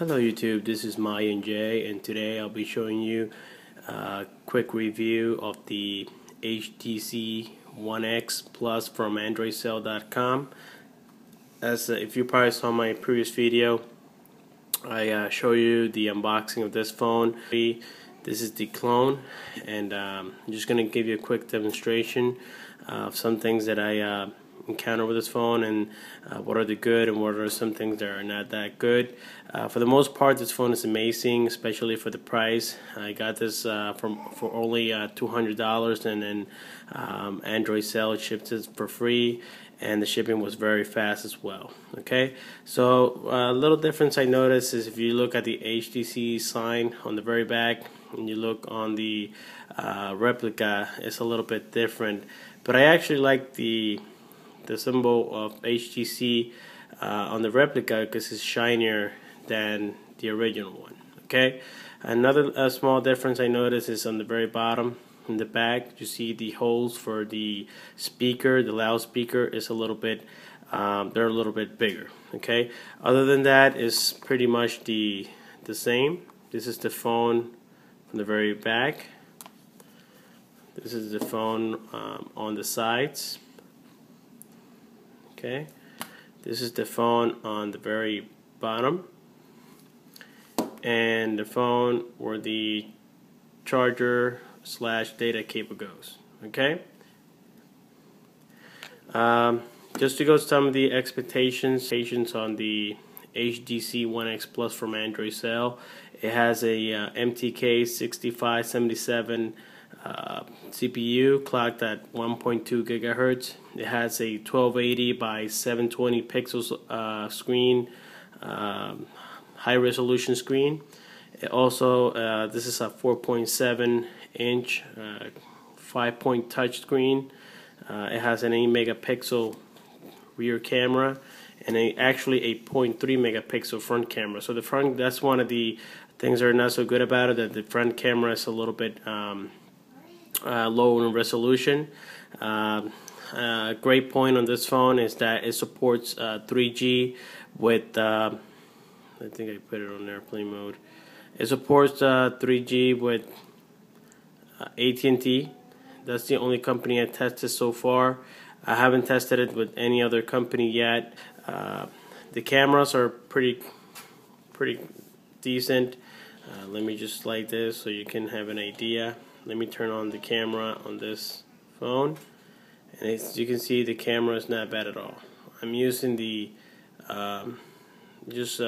Hello YouTube, this is Mayan J, and today I'll be showing you a quick review of the HTC One X Plus from AndroidCell.com. As if you probably saw my previous video, I show you the unboxing of this phone. This is the clone, and I'm just going to give you a quick demonstration of some things that I encounter with this phone, and what are the good and what are some things that are not that good. For the most part, this phone is amazing, especially for the price. I got this for only $200, and then Android Cell shipped it for free, and the shipping was very fast as well. Okay, so a little difference I noticed is if you look at the HTC sign on the very back and you look on the replica, it's a little bit different, but I actually like the symbol of HTC on the replica because it's shinier than the original one. Okay, another small difference I noticed is on the very bottom in the back. You see the holes for the speaker, the loudspeaker is a little bit they're a little bit bigger. Okay, other than that, is pretty much the same. This is the phone from the very back. This is the phone on the sides. Okay, this is the phone on the very bottom, and the phone where the charger / data cable goes. Okay, just to go some of the expectations on the HDC One X Plus from Android Cell. It has a MTK 6577 CPU clocked at 1.2 gigahertz. It has a 1280 by 720 pixels screen, high resolution screen. It also this is a 4.7 inch 5-point touch screen. It has an 8 megapixel rear camera and actually a 0.3 megapixel front camera. So the front, that's one of the things that are not so good about it, that the front camera is a little bit low in resolution. Great point on this phone is that it supports 3G with I think I put it on airplane mode. It supports 3G with AT&T. That's the only company I tested so far. I haven't tested it with any other company yet. The cameras are pretty decent. Let me just slide this so you can have an idea. Let me turn on the camera on this phone, and as you can see, the camera is not bad at all. I'm using the it's,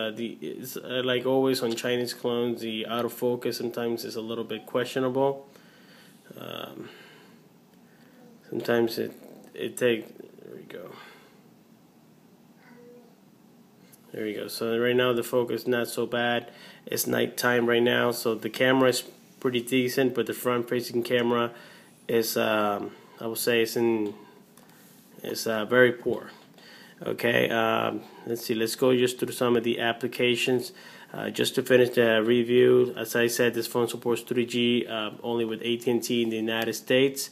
like always on Chinese clones, the autofocus sometimes is a little bit questionable. Sometimes it takes. There we go. There we go. So right now the focus is not so bad. It's nighttime right now, so the camera is pretty decent, but the front-facing camera is, I would say, it's very poor. Okay, let's see. Let's go just through some of the applications. Just to finish the review, as I said, this phone supports 3G only with AT&T in the United States.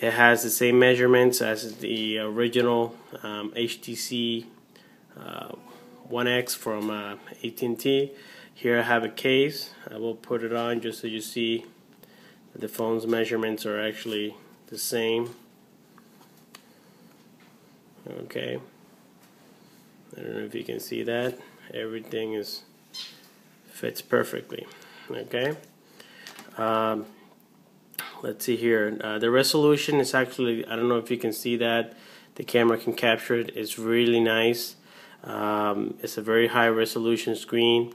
It has the same measurements as the original HTC One X from AT&T. Here I have a case. I will put it on just so you see that the phone's measurements are actually the same. Okay, I don't know if you can see that. Everything fits perfectly. Okay, let's see here. The resolution is actually, I don't know if you can see that. The camera can capture it. It's really nice. It's a very high resolution screen.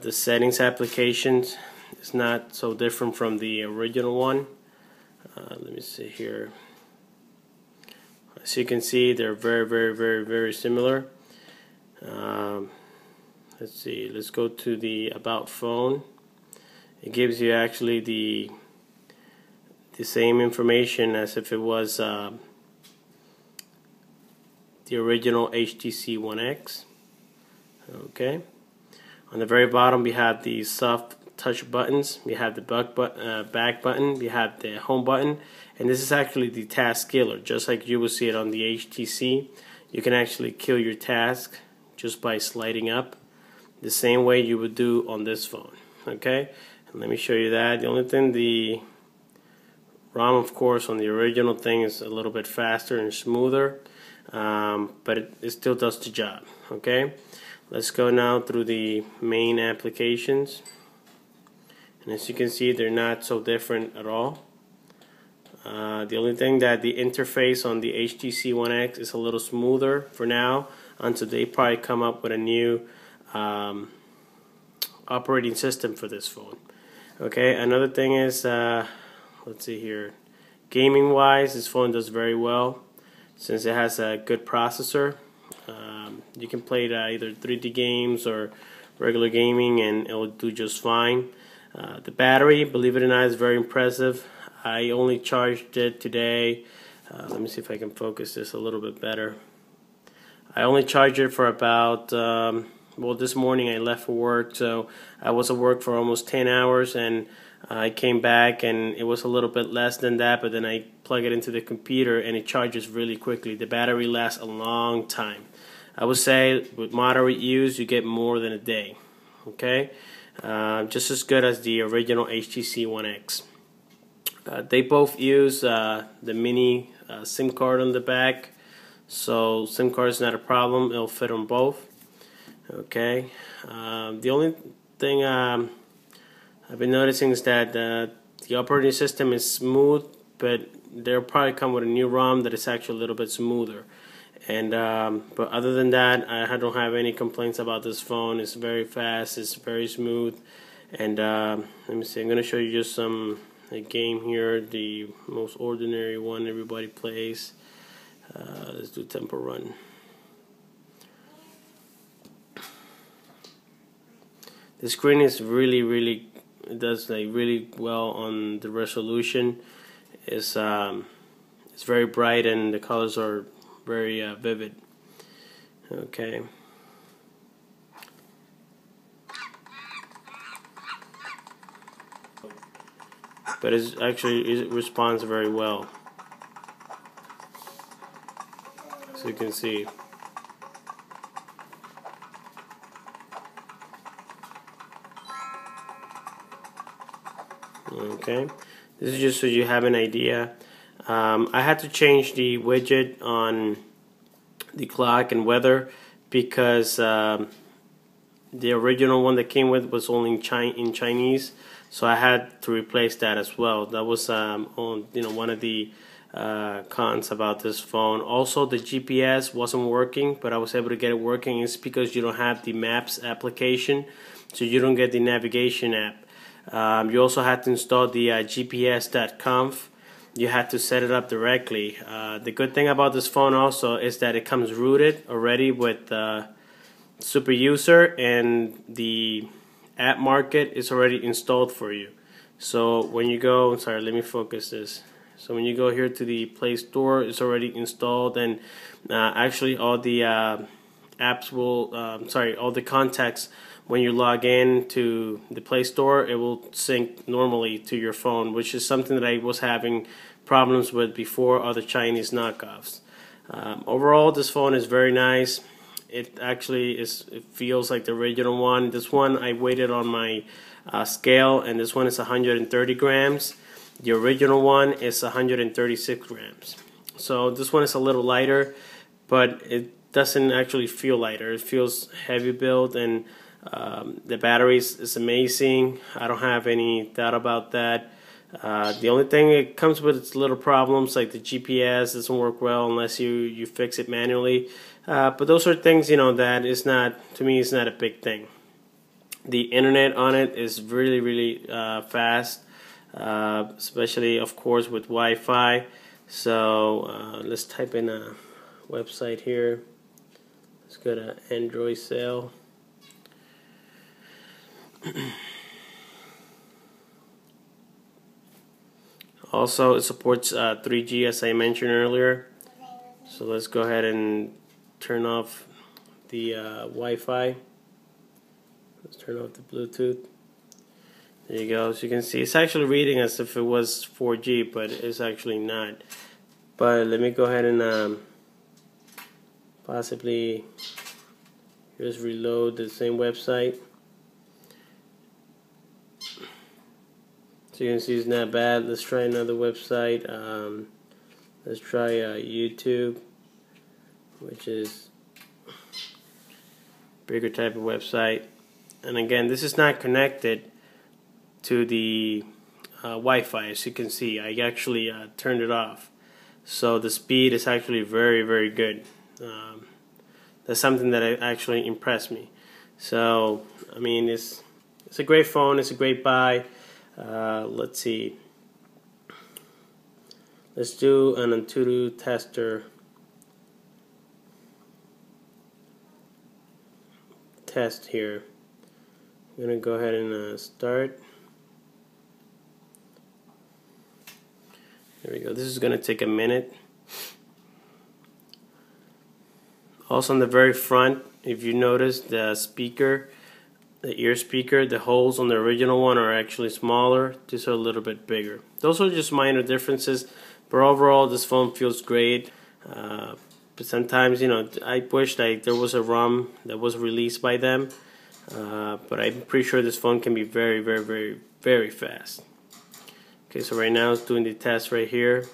The settings applications is not so different from the original one. Let me see here. As you can see, they're very similar. Let's see. Let's go to the About phone. It gives you actually the same information as if it was the original HTC One X. Okay. On the very bottom, we have the soft touch buttons. We have the back button. We have the home button, and this is actually the task killer, just like you will see it on the HTC. You can actually kill your task just by sliding up. the same way you would do on this phone. Okay, and let me show you that. The only thing, the ROM, of course, on the original thing is a little bit faster and smoother, but it still does the job. Okay, let's go now through the main applications, and as you can see, they're not so different at all. The only thing that the interface on the HTC One X is a little smoother for now, until they probably come up with a new operating system for this phone. Okay, another thing is, let's see here, gaming wise, this phone does very well since it has a good processor. You can play either 3D games or regular gaming and it will do just fine. The battery, believe it or not, is very impressive. I only charged it today. Let me see if I can focus this a little bit better. I only charged it for about, well, this morning I left for work, so I was at work for almost 10 hours, and I came back and it was a little bit less than that, but then I plug it into the computer and it charges really quickly. The battery lasts a long time. I would say with moderate use you get more than a day. Okay, just as good as the original HTC One X. They both use the mini SIM card on the back, so SIM card is not a problem. It'll fit on both. Okay, the only thing I've been noticing is that the operating system is smooth, but they'll probably come with a new ROM that is actually a little bit smoother. And but other than that, I don't have any complaints about this phone. It's very fast, it's very smooth, and let me see. I'm gonna show you just a game here, the most ordinary one everybody plays. Let's do Temple Run. The screen is really, it does like really well on the resolution. It's very bright and the colors are very vivid. Okay. But it responds very well, as you can see. Okay, this is just so you have an idea. I had to change the widget on the clock and weather because the original one that came with was only in Chinese, so I had to replace that as well. That was one of the cons about this phone. Also, the GPS wasn't working, but I was able to get it working. It's because you don't have the Maps application, so you don't get the navigation app. You also had to install the GPS.conf. You had to set it up directly. The good thing about this phone also is that it comes rooted already with Super User, and the app market is already installed for you. So when you go, sorry, let me focus this. So when you go here to the Play Store, it's already installed, and actually all the apps will, all the contacts, when you log in to the Play Store, it will sync normally to your phone, which is something that I was having problems with before other Chinese knockoffs. Overall, this phone is very nice. It actually it feels like the original one. This one I weighted on my scale, and this one is 130 grams. The original one is 136 grams. So this one is a little lighter, but it doesn't actually feel lighter. It feels heavy built, and the battery is amazing. I don't have any doubt about that. The only thing it comes with its little problems, like the GPS doesn't work well unless you fix it manually. But those are things, that is not, to me, it's not a big thing. The internet on it is really fast, especially of course with Wi-Fi. So let's type in a website here. Let's go to Android sale. Also, it supports 3G, as I mentioned earlier. So let's go ahead and turn off the Wi-Fi. Let's turn off the Bluetooth. There you go. So you can see it's actually reading as if it was 4G, but it's actually not. But let me go ahead and possibly Just reload the same website. So you can see it's not bad. Let's try another website. Let's try YouTube, which is a bigger type of website. And again, this is not connected to the Wi-Fi. As you can see, I actually turned it off. So the speed is actually very, very good. That's something that actually impressed me. So, I mean, it's a great phone. It's a great buy. Let's see. Let's do an Antutu tester test here. I'm gonna go ahead and start. There we go. This is gonna take a minute. Also on the very front, if you notice, the speaker, the ear speaker, the holes on the original one are actually smaller. These are a little bit bigger. Those are just minor differences, but overall this phone feels great. But sometimes, you know, I wish like there was a ROM that was released by them, but I'm pretty sure this phone can be very, very, very, very fast. Okay, so right now it's doing the test right here.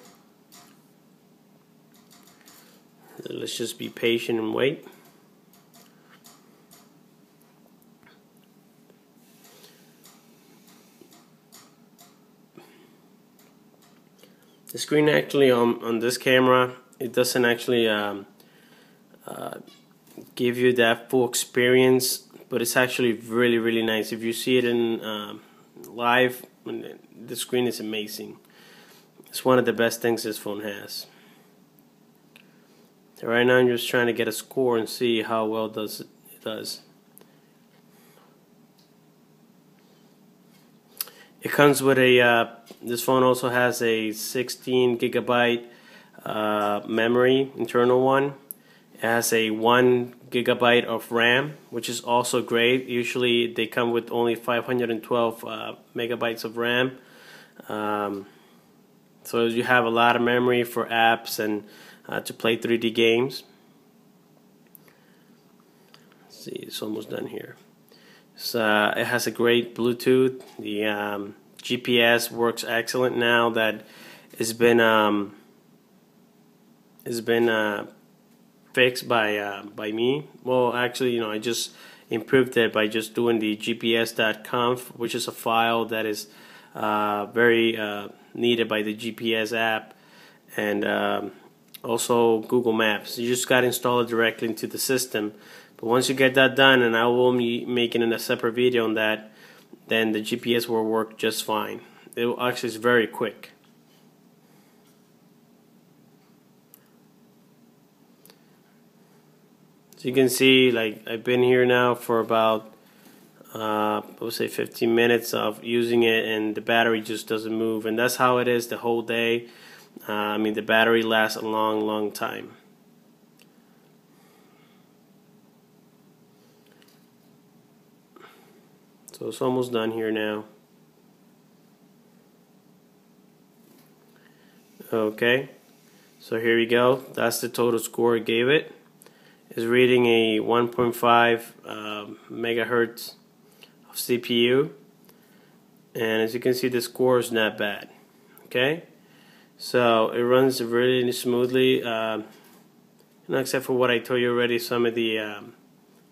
Let's just be patient and wait. The screen actually on this camera, it doesn't actually give you that full experience, but it's actually really, really nice. If you see it in live, the screen is amazing. It's one of the best things this phone has. Right now I'm just trying to get a score and see how well it does. It comes with a, this phone also has a 16 gigabyte memory, internal one. It has a 1 gigabyte of RAM, which is also great. Usually they come with only 512 megabytes of RAM. So you have a lot of memory for apps and to play 3D games. Let's see, it's almost done here. So it has a great Bluetooth. The GPS works excellent now that it's been fixed by me. Well, actually, you know, I just improved it by just doing the gps.conf, which is a file that is very needed by the GPS app, and also Google Maps. You just got to install it directly into the system. But once you get that done, and I will be making a separate video on that, then the GPS will work just fine. It actually is very quick. So you can see, like, I've been here now for about I would say 15 minutes of using it, and the battery just doesn't move, and that's how it is the whole day. I mean, the battery lasts a long time. So it's almost done here now. Okay, so here we go. That's the total score I gave it. It's reading a 1.5 megahertz of CPU, and as you can see, the score is not bad. Okay, so it runs really smoothly. Except for what I told you already, some of the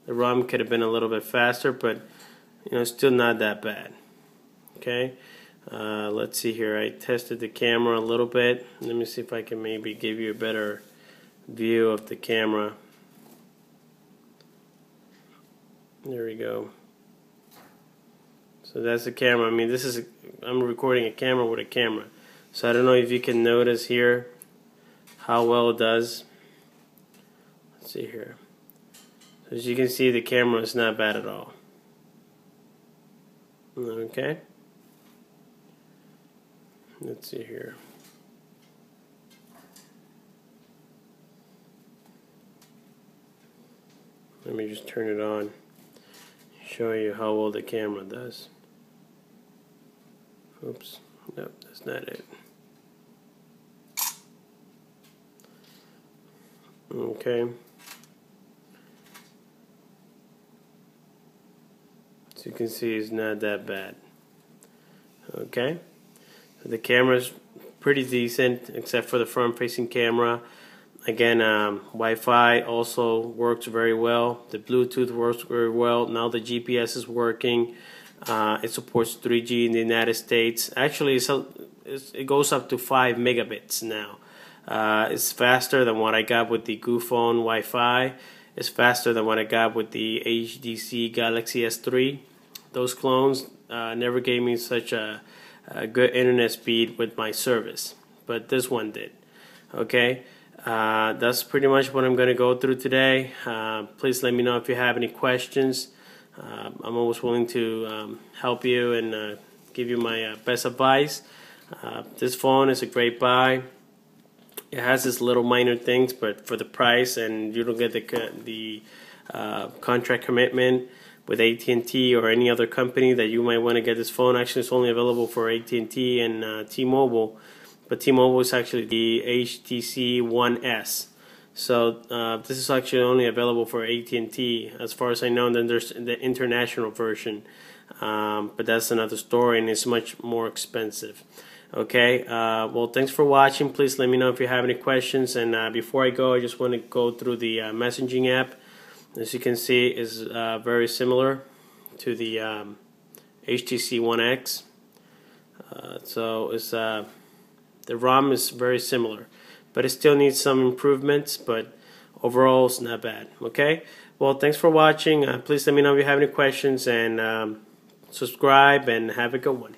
ROM could have been a little bit faster, but you know, it's still not that bad. Okay, let's see here. I tested the camera a little bit. Let me see if I can maybe give you a better view of the camera. There we go. So that's the camera. I mean, this is, I'm recording a camera with a camera. So I don't know if you can notice here how well it does. Let's see here. So as you can see, the camera is not bad at all. Okay. Let's see here. Let me just turn it on, show you how well the camera does. Oops, nope, that's not it. Okay. you can see, it's not that bad. Okay, so the camera's pretty decent except for the front-facing camera. Again, Wi-Fi also works very well. The Bluetooth works very well. Now the GPS is working. It supports 3G in the United States. Actually, it goes up to 5 megabits now. It's faster than what I got with the Goophone Wi-Fi. It's faster than what I got with the HDC Galaxy S3. Those clones never gave me such a good internet speed with my service, but this one did. Okay, that's pretty much what I'm going to go through today. Please let me know if you have any questions. I'm always willing to help you and give you my best advice. This phone is a great buy. It has its little minor things, but for the price, and you don't get the contract commitment with AT&T or any other company that you might want to get this phone. Actually, it's only available for AT&T and T-Mobile, but T-Mobile is actually the HTC One S. So this is actually only available for AT&T as far as I know. And then there's the international version, but that's another story, and it's much more expensive. Okay, well, thanks for watching. Please let me know if you have any questions, and before I go, I just want to go through the messaging app. As you can see, is very similar to the HTC One X. So it's the ROM is very similar, but it still needs some improvements, but overall it's not bad. Okay, well, thanks for watching. Please let me know if you have any questions, and subscribe, and have a good one.